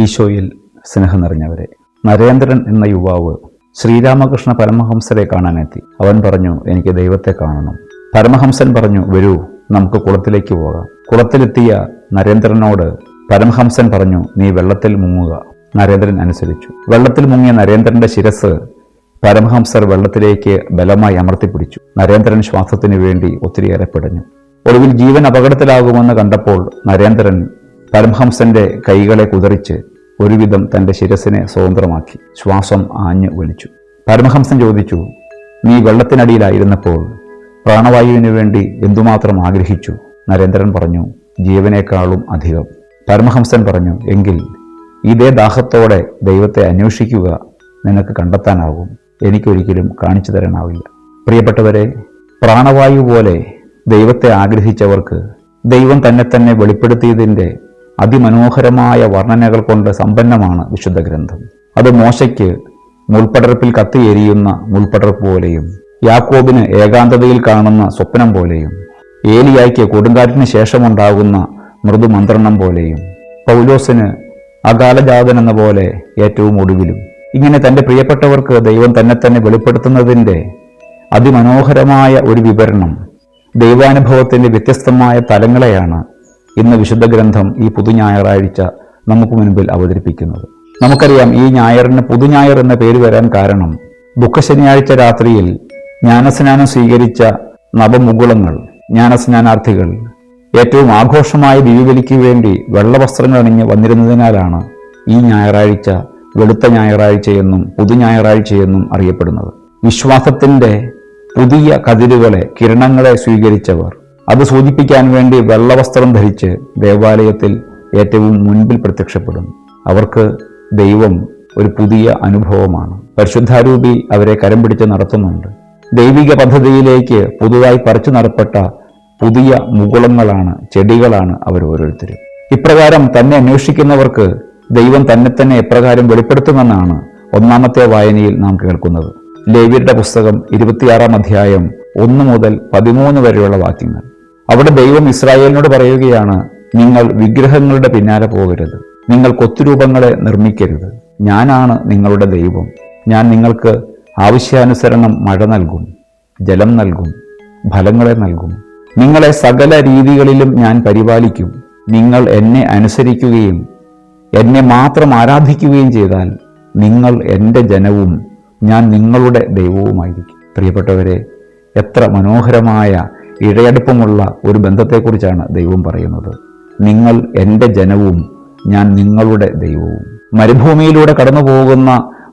ഈശോയിൽ സ്നേഹം നിറഞ്ഞവരെ, നരേന്ദ്രൻ എന്ന യുവാവ് ശ്രീരാമകൃഷ്ണ പരമഹംസരെ കാണാനെത്തി. അവൻ പറഞ്ഞു, എനിക്ക് ദൈവത്തെ കാണണം. പരമഹംസൻ പറഞ്ഞു, വരൂ, നമുക്ക് കുളത്തിലേക്ക് പോകാം. കുളത്തിലെത്തിയ നരേന്ദ്രനോട് പരമഹംസൻ പറഞ്ഞു, നീ വെള്ളത്തിൽ മുങ്ങുക. നരേന്ദ്രൻ അനുസരിച്ചു. വെള്ളത്തിൽ മുങ്ങിയ നരേന്ദ്രന്റെ ശിരസ് പരമഹംസർ വെള്ളത്തിലേക്ക് ബലമായി അമർത്തിപ്പിടിച്ചു. നരേന്ദ്രൻ ശ്വാസത്തിനു വേണ്ടി ഒത്തിരിയേറെ പിടഞ്ഞു. ഒടുവിൽ ജീവൻ അപകടത്തിലാകുമെന്ന് കണ്ടപ്പോൾ നരേന്ദ്രൻ പരമഹംസന്റെ കൈകളെ കുതറിച്ച് ഒരുവിധം തന്റെ ശിരസിനെ സ്വതന്ത്രമാക്കി ശ്വാസം ആഞ്ഞു വലിച്ചു. പരമഹംസൻ ചോദിച്ചു, നീ വെള്ളത്തിനടിയിലായിരുന്നപ്പോൾ പ്രാണവായുവിനു വേണ്ടി എന്തുമാത്രം ആഗ്രഹിച്ചു? നരേന്ദ്രൻ പറഞ്ഞു, ജീവനേക്കാളും അധികം. പരമഹംസൻ പറഞ്ഞു, എങ്കിൽ ഇതേ ദാഹത്തോടെ ദൈവത്തെ അന്വേഷിക്കുക, നിനക്ക് കണ്ടെത്താനാകും. എനിക്കൊരിക്കലും കാണിച്ചു തരാനാവില്ല. പ്രിയപ്പെട്ടവരെ, പ്രാണവായു പോലെ ദൈവത്തെ ആഗ്രഹിച്ചവർക്ക് ദൈവം തന്നെ വെളിപ്പെടുത്തിയതിൻ്റെ അതിമനോഹരമായ വർണ്ണനകൾ കൊണ്ട് സമ്പന്നമാണ് വിശുദ്ധ ഗ്രന്ഥം. അത് മോശയ്ക്ക് മുൾപ്പടർപ്പിൽ കത്തിയെരിയുന്ന മുൾപ്പടർപ്പ് പോലെയും, യാക്കോബിന് ഏകാന്തതയിൽ കാണുന്ന സ്വപ്നം പോലെയും, ഏലിയായ്ക്ക് കൊടുങ്കാറ്റിന് ശേഷമുണ്ടാകുന്ന മൃദുമന്ത്രണം പോലെയും, പൗലോസിന് അകാലജാതൻ എന്ന പോലെ ഏറ്റവും ഒടുവിലും, ഇങ്ങനെ തൻ്റെ പ്രിയപ്പെട്ടവർക്ക് ദൈവം തന്നെ വെളിപ്പെടുത്തുന്നതിൻ്റെ അതിമനോഹരമായ ഒരു വിവരണം, ദൈവാനുഭവത്തിൻ്റെ വ്യത്യസ്തമായ തലങ്ങളെയാണ് ഇന്ന് വിശുദ്ധ ഗ്രന്ഥം ഈ പുതുഞായറാഴ്ച നമുക്ക് മുൻപിൽ അവതരിപ്പിക്കുന്നത്. നമുക്കറിയാം, ഈ ഞായറിന് പുതുഞായർ എന്ന പേര് വരാൻ കാരണം ദുഃഖശനിയാഴ്ച രാത്രിയിൽ ജ്ഞാനസ്നാനം സ്വീകരിച്ച നവമുകുളങ്ങൾ, ജ്ഞാനസ്നാനാർത്ഥികൾ ഏറ്റവും ആഘോഷമായ ദിവ്യബലിക്ക് വേണ്ടി വെള്ളവസ്ത്രങ്ങൾ അണിഞ്ഞ് വന്നിരുന്നതിനാലാണ് ഈ ഞായറാഴ്ച വെളുത്ത ഞായറാഴ്ചയെന്നും പുതുഞായറാഴ്ചയെന്നും അറിയപ്പെടുന്നത്. വിശ്വാസത്തിൻ്റെ പുതിയ കതിരുകളെ, കിരണങ്ങളെ സ്വീകരിച്ചവർ അത് സൂചിപ്പിക്കാൻ വേണ്ടി വെള്ളവസ്ത്രം ധരിച്ച് ദേവാലയത്തിൽ ഏറ്റവും മുൻപിൽ പ്രത്യക്ഷപ്പെടുന്നു. അവർക്ക് ദൈവം ഒരു പുതിയ അനുഭവമാണ്. പരിശുദ്ധാരൂപി അവരെ കരം പിടിച്ച് നടത്തുന്നുണ്ട്. ദൈവിക പദ്ധതിയിലേക്ക് പുതുതായി പറിച്ചു നടപ്പെട്ട പുതിയ മുകുളങ്ങളാണ്, ചെടികളാണ് അവർ ഓരോരുത്തരും. ഇപ്രകാരം തന്നെ അന്വേഷിക്കുന്നവർക്ക് ദൈവം തന്നെ എപ്രകാരം വെളിപ്പെടുത്തുമെന്നാണ് ഒന്നാമത്തെ വായനയിൽ നാം കേൾക്കുന്നത്. ലേവ്യരുടെ പുസ്തകം 26-ാം അധ്യായം 1 മുതൽ 13 വരെയുള്ള വാക്യങ്ങൾ. അവിടെ ദൈവം ഇസ്രായേലിനോട് പറയുകയാണ്, നിങ്ങൾ വിഗ്രഹങ്ങളുടെ പിന്നാലെ പോകരുത്, നിങ്ങൾ കൊത്തുരൂപങ്ങളെ നിർമ്മിക്കരുത്. ഞാനാണ് നിങ്ങളുടെ ദൈവം. ഞാൻ നിങ്ങൾക്ക് ആവശ്യാനുസരണം മഴ നൽകും, ജലം നൽകും, ഫലങ്ങളെ നൽകും. നിങ്ങളെ സകല രീതികളിലും ഞാൻ പരിപാലിക്കും. നിങ്ങൾ എന്നെ അനുസരിക്കുകയും എന്നെ മാത്രം ആരാധിക്കുകയും ചെയ്താൽ നിങ്ങൾ എൻ്റെ ജനവും ഞാൻ നിങ്ങളുടെ ദൈവവുമായിരിക്കും. പ്രിയപ്പെട്ടവരെ, എത്ര മനോഹരമായ ഇഴയടുപ്പമുള്ള ഒരു ബന്ധത്തെക്കുറിച്ചാണ് ദൈവം പറയുന്നത്. നിങ്ങൾ എൻ്റെ ജനവും ഞാൻ നിങ്ങളുടെ ദൈവവും. മരുഭൂമിയിലൂടെ കടന്നു പോകുന്ന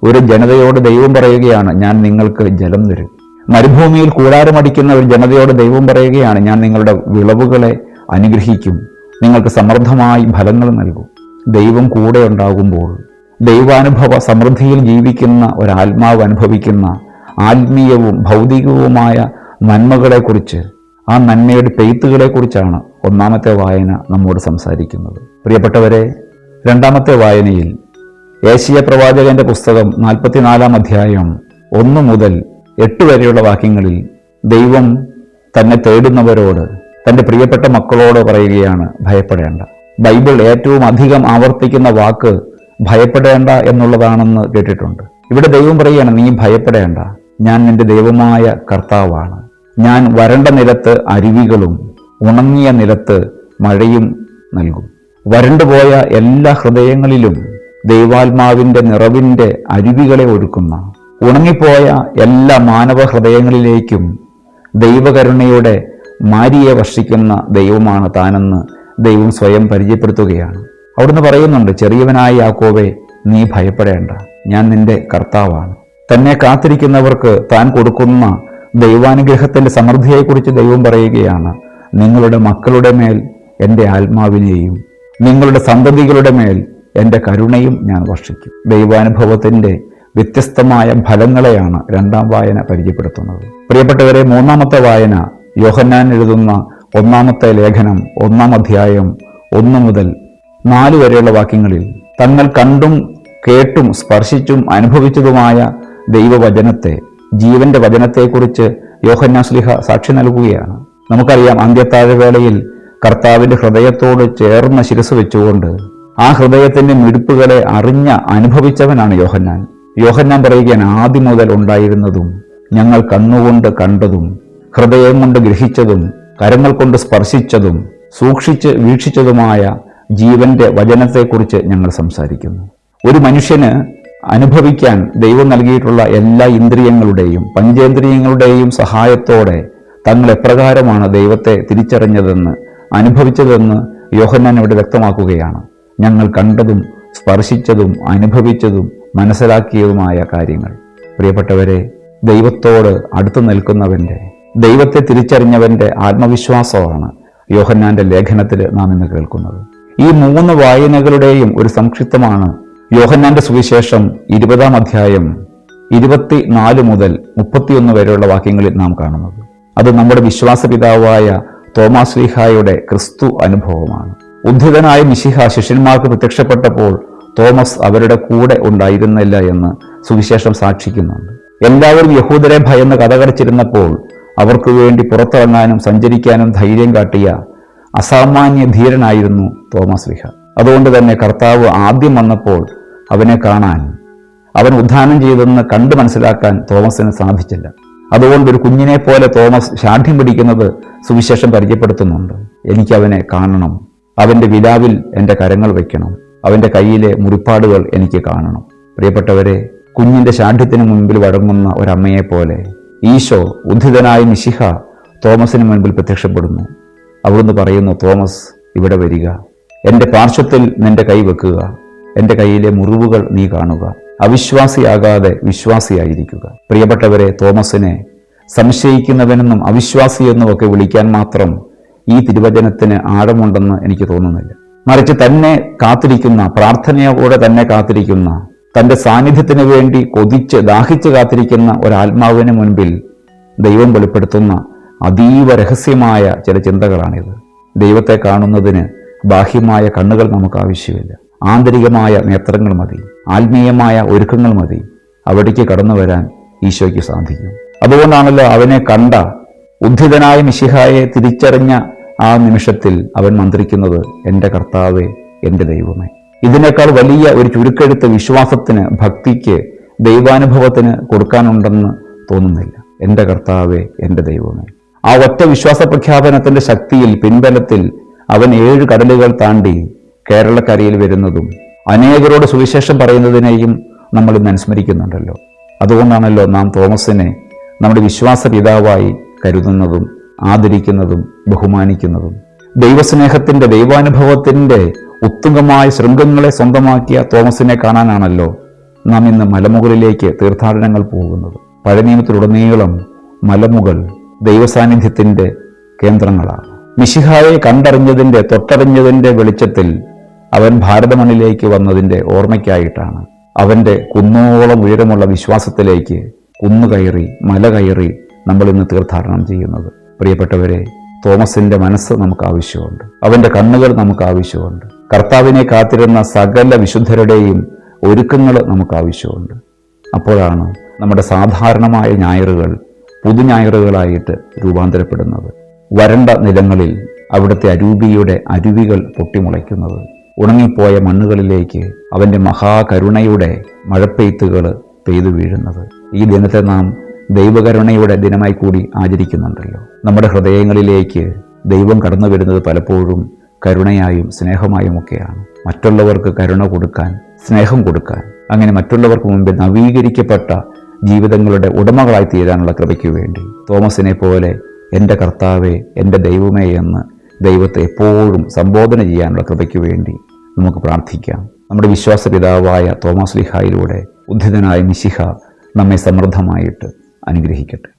ഒരു ജനതയോട് ദൈവം പറയുകയാണ്, ഞാൻ നിങ്ങൾക്ക് ജലം തരും. മരുഭൂമിയിൽ കൂടാരമടിക്കുന്ന ഒരു ജനതയോട് ദൈവം പറയുകയാണ്, ഞാൻ നിങ്ങളുടെ വിളവുകളെ അനുഗ്രഹിക്കും, നിങ്ങൾക്ക് സമൃദ്ധമായി ഫലങ്ങൾ നൽകും. ദൈവം കൂടെ ഉണ്ടാകുമ്പോൾ ദൈവാനുഭവ സമൃദ്ധിയിൽ ജീവിക്കുന്ന ഒരാത്മാവ് അനുഭവിക്കുന്ന ആത്മീയവും ഭൗതികവുമായ നന്മകളെക്കുറിച്ച്, ആ നന്മയുടെ പെയ്ത്തുകളെക്കുറിച്ചാണ് ഒന്നാമത്തെ വായന നമ്മോട് സംസാരിക്കുന്നത്. പ്രിയപ്പെട്ടവരെ, രണ്ടാമത്തെ വായനയിൽ ഏശയ്യാ പ്രവാചകന്റെ പുസ്തകം 44-ാം അധ്യായം 1 മുതൽ 8 വരെയുള്ള വാക്യങ്ങളിൽ ദൈവം തന്നെ തേടുന്നവരോട്, തൻ്റെ പ്രിയപ്പെട്ട മക്കളോട് പറയുകയാണ്, ഭയപ്പെടേണ്ട. ബൈബിൾ ഏറ്റവും അധികം ആവർത്തിക്കുന്ന വാക്ക് ഭയപ്പെടേണ്ട എന്നുള്ളതാണെന്ന് കേട്ടിട്ടുണ്ട്. ഇവിടെ ദൈവം പറയുകയാണ്, നീ ഭയപ്പെടേണ്ട, ഞാൻ നിന്റെ ദൈവമായ കർത്താവാണ്. ഞാൻ വരണ്ട നിലത്ത് അരുവികളും ഉണങ്ങിയ നിലത്ത് മഴയും നൽകും. വരണ്ടുപോയ എല്ലാ ഹൃദയങ്ങളിലും ദൈവാത്മാവിൻ്റെ നിറവിൻ്റെ അരുവികളെ ഒഴുക്കുന്ന, ഉണങ്ങിപ്പോയ എല്ലാ മാനവ ഹൃദയങ്ങളിലേക്കും ദൈവകരുണയുടെ മാരിയെ വർഷിക്കുന്ന ദൈവമാണ് താനെന്ന് ദൈവം സ്വയം പരിചയപ്പെടുത്തുകയാണ്. അവിടുന്ന് പറയുന്നുണ്ട്, ചെറിയവനായ യാക്കോബേ, നീ ഭയപ്പെടേണ്ട, ഞാൻ നിന്റെ കർത്താവാണ്. തന്നെ കാത്തിരിക്കുന്നവർക്ക് താൻ കൊടുക്കുന്ന ദൈവാനുഗ്രഹത്തിൻ്റെ സമൃദ്ധിയെക്കുറിച്ച് ദൈവം പറയുകയാണ്, നിങ്ങളുടെ മക്കളുടെ മേൽ എൻ്റെ ആത്മാവിനെയും നിങ്ങളുടെ സന്തതികളുടെ മേൽ എൻ്റെ കരുണയും ഞാൻ വർഷിക്കും. ദൈവാനുഭവത്തിൻ്റെ വ്യത്യസ്തമായ ഫലങ്ങളെയാണ് രണ്ടാം വായന പരിചയപ്പെടുത്തുന്നത്. പ്രിയപ്പെട്ടവരെ, മൂന്നാമത്തെ വായന യോഹന്നാൻ എഴുതുന്ന ഒന്നാമത്തെ ലേഖനം 1-ാം അധ്യായം 1 മുതൽ 4 വരെയുള്ള വാക്യങ്ങളിൽ തങ്ങൾ കണ്ടും കേട്ടും സ്പർശിച്ചും അനുഭവിച്ചതുമായ ദൈവവചനത്തെ, ജീവന്റെ വചനത്തെക്കുറിച്ച് യോഹന്നാൻ ശ്ലീഹ സാക്ഷി നൽകുകയാണ്. നമുക്കറിയാം, അന്ത്യത്താഴവേളയിൽ കർത്താവിൻ്റെ ഹൃദയത്തോട് ചേർന്ന ശിരസ് വെച്ചുകൊണ്ട് ആ ഹൃദയത്തിന്റെ മിടിപ്പുകളെ അനുഭവിച്ചവനാണ് യോഹന്നാൻ. യോഹന്നാൻ പറയുകയാണ്, ആദ്യം മുതൽ ഉണ്ടായിരുന്നതും ഞങ്ങൾ കണ്ണുകൊണ്ട് കണ്ടതും ഹൃദയം കൊണ്ട് ഗ്രഹിച്ചതും കരങ്ങൾ കൊണ്ട് സ്പർശിച്ചതും സൂക്ഷിച്ച് വീക്ഷിച്ചതുമായ ജീവന്റെ വചനത്തെക്കുറിച്ച് ഞങ്ങൾ സംസാരിക്കുന്നു. ഒരു മനുഷ്യന് അനുഭവിക്കാൻ ദൈവം നൽകിയിട്ടുള്ള എല്ലാ ഇന്ദ്രിയങ്ങളുടെയും പഞ്ചേന്ദ്രിയങ്ങളുടെയും സഹായത്തോടെ തങ്ങൾ എപ്രകാരമാണ് ദൈവത്തെ തിരിച്ചറിഞ്ഞതെന്ന് അനുഭവിച്ചതെന്ന് യോഹന്നാൻ ഇവിടെ വ്യക്തമാക്കുകയാണ്. ഞങ്ങൾ കണ്ടതും സ്പർശിച്ചതും അനുഭവിച്ചതും മനസ്സിലാക്കിയതുമായ കാര്യങ്ങൾ. പ്രിയപ്പെട്ടവരെ, ദൈവത്തോട് അടുത്തു നിൽക്കുന്നവന്റെ, ദൈവത്തെ തിരിച്ചറിഞ്ഞവന്റെ ആത്മവിശ്വാസമാണ് യോഹന്നാന്റെ ലേഖനത്തിൽ നാം ഇന്ന് കേൾക്കുന്നത്. ഈ 3 വായനകളുടെയും ഒരു സംക്ഷിപ്തമാണ് യോഹന്നാന്റെ സുവിശേഷം 20-ാം അധ്യായം 24 മുതൽ 31 വരെയുള്ള വാക്യങ്ങളിൽ നാം കാണുന്നത്. അത് നമ്മുടെ വിശ്വാസപിതാവായ തോമാസ് ശ്ലീഹായുടെ ക്രിസ്തു അനുഭവമാണ്. ഉദ്ധിതനായ മിശിഹ ശിഷ്യന്മാർക്ക് പ്രത്യക്ഷപ്പെട്ടപ്പോൾ തോമസ് അവരുടെ കൂടെ ഉണ്ടായിരുന്നില്ല എന്ന് സുവിശേഷം സാക്ഷിക്കുന്നുണ്ട്. എല്ലാവരും യഹൂദരെ ഭയന്ന് കഥകടച്ചിരുന്നപ്പോൾ അവർക്ക് വേണ്ടി പുറത്തിറങ്ങാനും സഞ്ചരിക്കാനും ധൈര്യം കാട്ടിയ അസാമാന്യ ധീരനായിരുന്നു തോമസ് ശ്ലീഹ. അതുകൊണ്ട് തന്നെ കർത്താവ് ആദ്യം വന്നപ്പോൾ അവനെ കാണാൻ, അവൻ ഉദ്ധാനം ചെയ്തെന്ന് കണ്ടു മനസ്സിലാക്കാൻ തോമസിന് സാധിച്ചില്ല. അതുകൊണ്ട് ഒരു കുഞ്ഞിനെ പോലെ തോമസ് ശാഠ്യം പിടിക്കുന്നത് സുവിശേഷം പരിചയപ്പെടുത്തുന്നുണ്ട്. എനിക്കവനെ കാണണം, അവൻ്റെ വിലാവിൽ എൻ്റെ കരങ്ങൾ വയ്ക്കണം, അവൻ്റെ കയ്യിലെ മുറിപ്പാടുകൾ എനിക്ക് കാണണം. പ്രിയപ്പെട്ടവരെ, കുഞ്ഞിൻ്റെ ശാഠ്യത്തിന് മുൻപിൽ വഴങ്ങുന്ന ഒരമ്മയെപ്പോലെ ഈശോ ഉദ്ധിതനായ മിശിഹ തോമസിന് മുൻപിൽ പ്രത്യക്ഷപ്പെടുന്നു. അവിടുന്ന് പറയുന്നു, തോമസ്, ഇവിടെ വരിക, എൻ്റെ പാർശ്വത്തിൽ നിന്റെ കൈ വെക്കുക, എൻ്റെ കയ്യിലെ മുറിവുകൾ നീ കാണുക, അവിശ്വാസിയാകാതെ വിശ്വാസിയായിരിക്കുക. പ്രിയപ്പെട്ടവരെ, തോമസിനെ സംശയിക്കുന്നവനെന്നും അവിശ്വാസിയെന്നുമൊക്കെ വിളിക്കാൻ മാത്രം ഈ തിരുവചനത്തിന് ആഴമുണ്ടെന്ന് എനിക്ക് തോന്നുന്നില്ല. മറിച്ച് തന്നെ കാത്തിരിക്കുന്ന, പ്രാർത്ഥനയോടെ തന്നെ കാത്തിരിക്കുന്ന, തൻ്റെ സാന്നിധ്യത്തിന് വേണ്ടി കൊതിച്ച് ദാഹിച്ച് കാത്തിരിക്കുന്ന ഒരാത്മാവിന് മുൻപിൽ ദൈവം വെളിപ്പെടുത്തുന്ന അതീവ രഹസ്യമായ ചില ചിന്തകളാണിത്. ദൈവത്തെ കാണുന്നതിന് ബാഹ്യമായ കണ്ണുകൾ നമുക്ക് ആവശ്യമില്ല. ആന്തരികമായ നേത്രങ്ങൾ മതി, ആത്മീയമായ ഒരുക്കങ്ങൾ മതി. അവിടേക്ക് കടന്നു വരാൻ ഈശോയ്ക്ക് സാധിക്കും. അതുകൊണ്ടാണല്ലോ അവനെ കണ്ട ഉദ്ധിതനായ മിശിഹായെ തിരിച്ചറിഞ്ഞ ആ നിമിഷത്തിൽ അവൻ മന്ത്രിക്കുന്നത്, എൻ്റെ കർത്താവേ, എൻ്റെ ദൈവമേ. ഇതിനേക്കാൾ വലിയ ഒരു ചുരുക്കെഴുത്ത് വിശ്വാസത്തിന്, ഭക്തിക്ക്, ദൈവാനുഭവത്തിന് കൊടുക്കാനുണ്ടെന്ന് തോന്നുന്നില്ല. എൻ്റെ കർത്താവേ, എൻ്റെ ദൈവമേ. ആ ഒറ്റ വിശ്വാസ പ്രഖ്യാപനത്തിന്റെ ശക്തിയിൽ, പിൻബലത്തിൽ അവൻ 7 കടലുകൾ താണ്ടി കേരളക്കരയിൽ വരുന്നതും അനേകരോട് സുവിശേഷം പറയുന്നതിനെയും നമ്മൾ ഇന്ന് അനുസ്മരിക്കുന്നുണ്ടല്ലോ. അതുകൊണ്ടാണല്ലോ നാം തോമസിനെ നമ്മുടെ വിശ്വാസ പിതാവായി കരുതുന്നതും ആദരിക്കുന്നതും ബഹുമാനിക്കുന്നതും. ദൈവസ്നേഹത്തിന്റെ, ദൈവാനുഭവത്തിന്റെ ഉത്തുംഗമായ ശൃംഗങ്ങളെ സ്വന്തമാക്കിയ തോമസിനെ കാണാനാണല്ലോ നാം ഇന്ന് മലമുകളിലേക്ക് തീർത്ഥാടനങ്ങൾ പോകുന്നത്. പഴയ നിയമത്തിലുടനീളം മലമുകൾ ദൈവസാന്നിധ്യത്തിന്റെ കേന്ദ്രങ്ങളാണ്. മിശിഹായെ കണ്ടറിഞ്ഞതിന്റെ, തൊട്ടറിഞ്ഞതിന്റെ വെളിച്ചത്തിൽ അവൻ ഭാരതമണ്ണിലേക്ക് വന്നതിന്റെ ഓർമ്മയ്ക്കായിട്ടാണ് അവന്റെ കുന്നോളം ഉയരമുള്ള വിശ്വാസത്തിലേക്ക് കുന്നുകയറി, മല കയറി നമ്മൾ ഇന്ന് തീർത്ഥാടനം ചെയ്യുന്നത്. പ്രിയപ്പെട്ടവരെ, തോമസിന്റെ മനസ്സ് നമുക്ക് ആവശ്യമുണ്ട്, അവന്റെ കണ്ണുകൾ നമുക്ക് ആവശ്യമുണ്ട്. കർത്താവിനെ കാത്തിരുന്ന സകല വിശുദ്ധരുടെയും ഒരുക്കങ്ങൾ നമുക്ക് ആവശ്യമുണ്ട്. അപ്പോഴാണ് നമ്മുടെ സാധാരണമായ ഞായറുകൾ പുതുഞായറുകളായിട്ട് രൂപാന്തരപ്പെടുന്നത്. വരണ്ട നിലങ്ങളിൽ അവിടുത്തെ അരൂപിയുടെ അരുവികൾ പൊട്ടിമുളയ്ക്കുന്നത്. ഉണങ്ങിപ്പോയ മണ്ണുകളിലേക്ക് അവൻ്റെ മഹാകരുണയുടെ മഴപ്പെയ്ത്തുകൾ പെയ്തു വീഴുന്നത്. ഈ ദിനത്തെ നാം ദൈവകരുണയുടെ ദിനമായി കൂടി ആചരിക്കുന്നുണ്ടല്ലോ. നമ്മുടെ ഹൃദയങ്ങളിലേക്ക് ദൈവം കടന്നു വരുന്നത് പലപ്പോഴും കരുണയായും സ്നേഹമായുമൊക്കെയാണ്. മറ്റുള്ളവർക്ക് കരുണ കൊടുക്കാൻ, സ്നേഹം കൊടുക്കാൻ, അങ്ങനെ മറ്റുള്ളവർക്ക് മുമ്പിൽ നവീകരിക്കപ്പെട്ട ജീവിതങ്ങളുടെ ഉടമകളായി തീരാനുള്ള കൃപയ്ക്ക് വേണ്ടി തോമസിനെ പോലെ എൻ്റെ കർത്താവേ, എൻ്റെ ദൈവമേ എന്ന് ദൈവത്തെ എപ്പോഴും സംബോധന ചെയ്യാനുള്ള കൃപയ്ക്ക് വേണ്ടി നമുക്ക് പ്രാർത്ഥിക്കാം. നമ്മുടെ വിശ്വാസ പിതാവായ തോമസ് ശ്ലീഹായിലൂടെ ഉദ്ധിതനായ മിശിഹ നമ്മെ സമൃദ്ധമായിട്ട് അനുഗ്രഹിക്കട്ടെ.